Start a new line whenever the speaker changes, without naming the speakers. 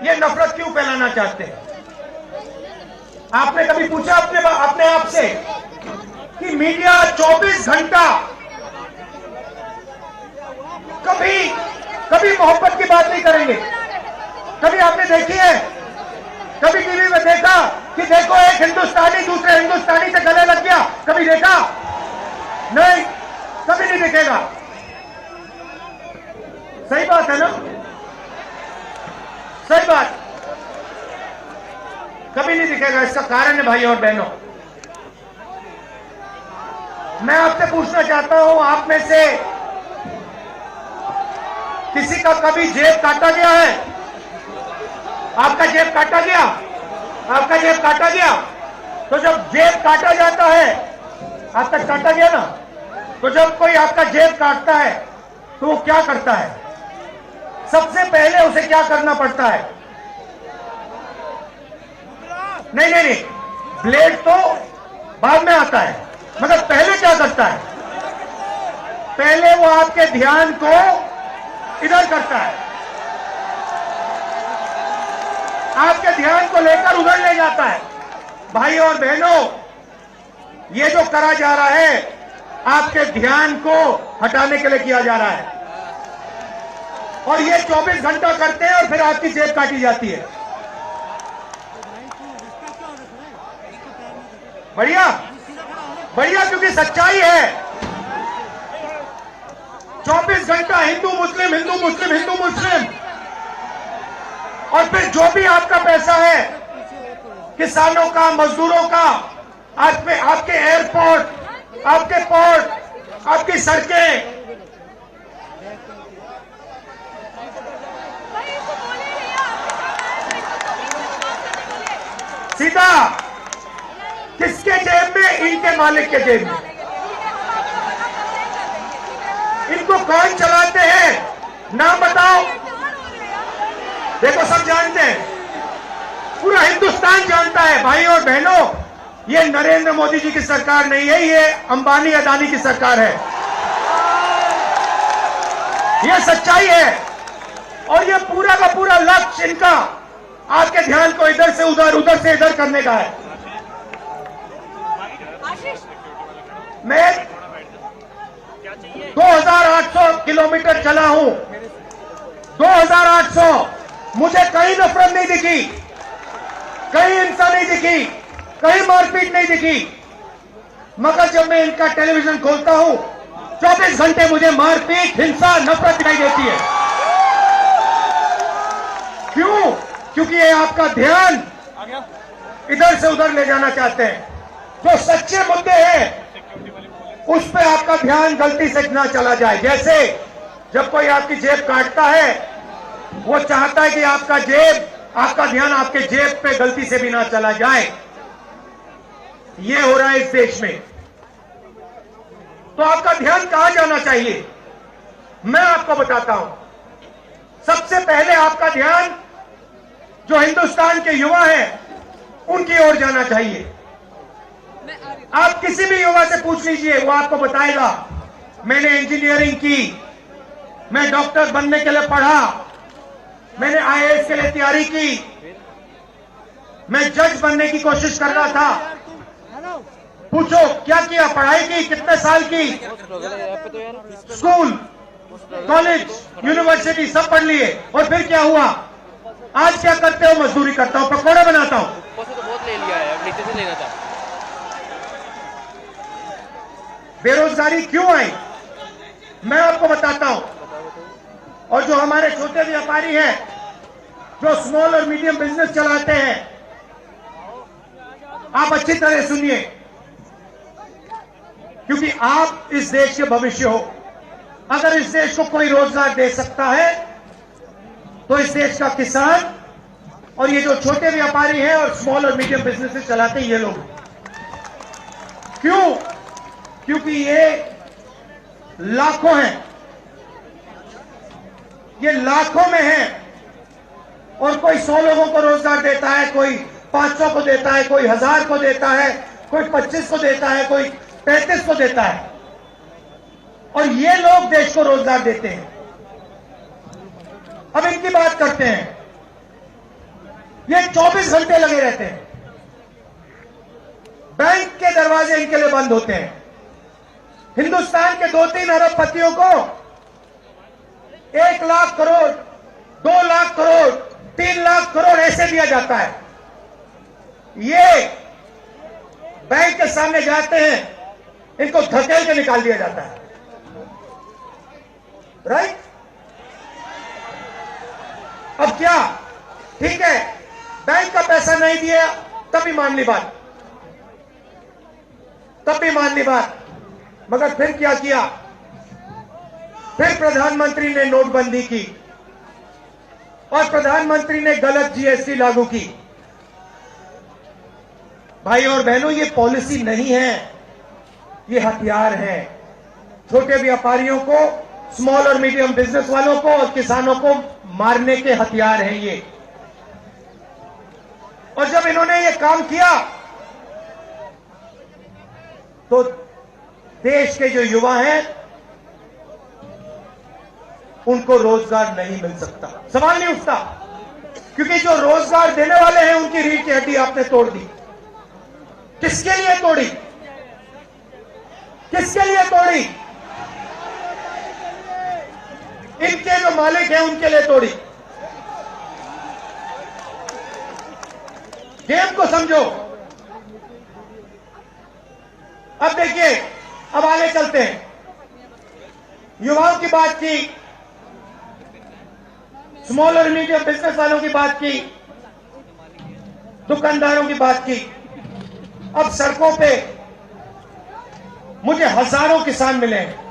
ये नफरत क्यों फैलाना चाहते हैं? आपने कभी पूछा अपने आप से कि मीडिया 24 घंटा कभी मोहब्बत की बात नहीं करेंगे? कभी आपने देखी है? कभी टीवी में देखा कि देखो एक हिंदुस्तानी दूसरे हिंदुस्तानी से गले लग गया? कभी देखा? नहीं, कभी नहीं दिखेगा। सही बात है ना? सही बात, कभी नहीं दिखेगा। इसका कारण है भाई और बहनों, मैं आपसे पूछना चाहता हूं, आप में से किसी का कभी जेब काटा गया है? आपका जेब काटा गया? आपका जेब काटा गया? तो जब जेब काटा जाता है, आपका काटा गया ना, तो जब कोई आपका जेब काटता है तो वो क्या करता है? सबसे पहले उसे क्या करना पड़ता है? नहीं, ब्लेड तो बाद में आता है, मगर पहले क्या करता है? पहले वो आपके ध्यान को इधर करता है, आपके ध्यान को लेकर उधर ले जाता है। भाई और बहनों, ये जो करा जा रहा है आपके ध्यान को हटाने के लिए किया जा रहा है, और ये 24 घंटा करते हैं और फिर आपकी जेब काटी जाती है। बढ़िया बढ़िया, क्योंकि सच्चाई है। 24 घंटा हिंदू मुस्लिम हिंदू मुस्लिम हिंदू मुस्लिम, और फिर जो भी आपका पैसा है, किसानों का, मजदूरों का, आपके एयरपोर्ट, आपके पोर्ट, आपकी सड़कें, सीधा किसके जेब में? इनके मालिक के जेब में। इनको कौन चलाते हैं? नाम बताओ। देखो, सब जानते हैं, पूरा हिंदुस्तान जानता है। भाई और बहनों, ये नरेंद्र मोदी जी की सरकार नहीं है, ये अंबानी अदानी की सरकार है। ये सच्चाई है, और ये पूरा का पूरा लक्ष्य इनका आपके ध्यान को इधर से उधर, उधर से इधर करने का है। मैं 2800 किलोमीटर चला हूं, 2800, मुझे कहीं नफरत नहीं दिखी, कहीं हिंसा नहीं दिखी, कहीं मारपीट नहीं दिखी। मगर जब मैं इनका टेलीविजन खोलता हूं, 24 घंटे मुझे मारपीट, हिंसा, नफरत दिखाई देती है। क्यों? क्योंकि ये आपका ध्यान इधर से उधर ले जाना चाहते हैं। जो सच्चे मुद्दे हैं उस पे आपका ध्यान गलती से ना चला जाए। जैसे जब कोई आपकी जेब काटता है, वो चाहता है कि आपका ध्यान आपके जेब पे गलती से भी ना चला जाए। ये हो रहा है इस देश में। तो आपका ध्यान कहां जाना चाहिए? मैं आपको बताता हूं। सबसे पहले आपका ध्यान जो हिंदुस्तान के युवा हैं उनकी ओर जाना चाहिए। आप किसी भी युवा से पूछ लीजिए, वो आपको बताएगा, मैंने इंजीनियरिंग की, मैं डॉक्टर बनने के लिए पढ़ा, मैंने आईएएस के लिए तैयारी की, मैं जज बनने की कोशिश कर रहा था। पूछो क्या किया? पढ़ाई की? कितने साल की? स्कूल, कॉलेज, यूनिवर्सिटी सब पढ़ लिए, और फिर क्या हुआ? आज क्या करते हो? मजदूरी करता हूं, पकौड़े बनाता हूं। बहुत ले लिया है, अब नीचे से लेना था। बेरोजगारी क्यों आई? मैं आपको बताता हूं। और जो हमारे छोटे व्यापारी हैं, जो स्मॉल और मीडियम बिजनेस चलाते हैं, आप अच्छी तरह सुनिए, क्योंकि आप इस देश के भविष्य हो। अगर इस देश को कोई रोजगार दे सकता है तो इस देश का किसान और ये जो छोटे व्यापारी हैं और स्मॉल और मीडियम बिजनेसेस चलाते हैं, ये लोग। क्यों? क्योंकि ये लाखों हैं, ये लाखों में हैं, और कोई 100 लोगों को रोजगार देता है, कोई 500 को देता है, कोई 1000 को देता है, कोई 25 को देता है, कोई 35 को देता है, और ये लोग देश को रोजगार देते हैं। अब इनकी बात करते हैं। ये 24 घंटे लगे रहते हैं। बैंक के दरवाजे इनके लिए बंद होते हैं। हिंदुस्तान के 2-3 अरबपतियों को 1 लाख करोड़, 2 लाख करोड़, 3 लाख करोड़ ऐसे दिया जाता है। ये बैंक के सामने जाते हैं, इनको धकेल के निकाल दिया जाता है। राइट? अब क्या? ठीक है, बैंक का पैसा नहीं दिया तभी मान ली बात, तब भी मान ली बात। मगर फिर क्या किया? फिर प्रधानमंत्री ने नोटबंदी की और प्रधानमंत्री ने गलत जीएसटी लागू की। भाई और बहनों, ये पॉलिसी नहीं है, ये हथियार है। छोटे व्यापारियों को, स्मॉल और मीडियम बिजनेस वालों को और किसानों को मारने के हथियार हैं ये। और जब इन्होंने ये काम किया तो देश के जो युवा हैं उनको रोजगार नहीं मिल सकता, सवाल नहीं उठता। क्योंकि जो रोजगार देने वाले हैं उनकी रीढ़ की हड्डी आपने तोड़ दी। किसके लिए तोड़ी? किसके लिए तोड़ी? इनके जो मालिक हैं उनके लिए तोड़ी। गेम को समझो। अब देखिए, अब आगे चलते हैं। युवाओं की बात की, स्मॉल और मीडियम बिजनेस वालों की बात की, दुकानदारों की बात की। अब सड़कों पे मुझे हजारों किसान मिले हैं।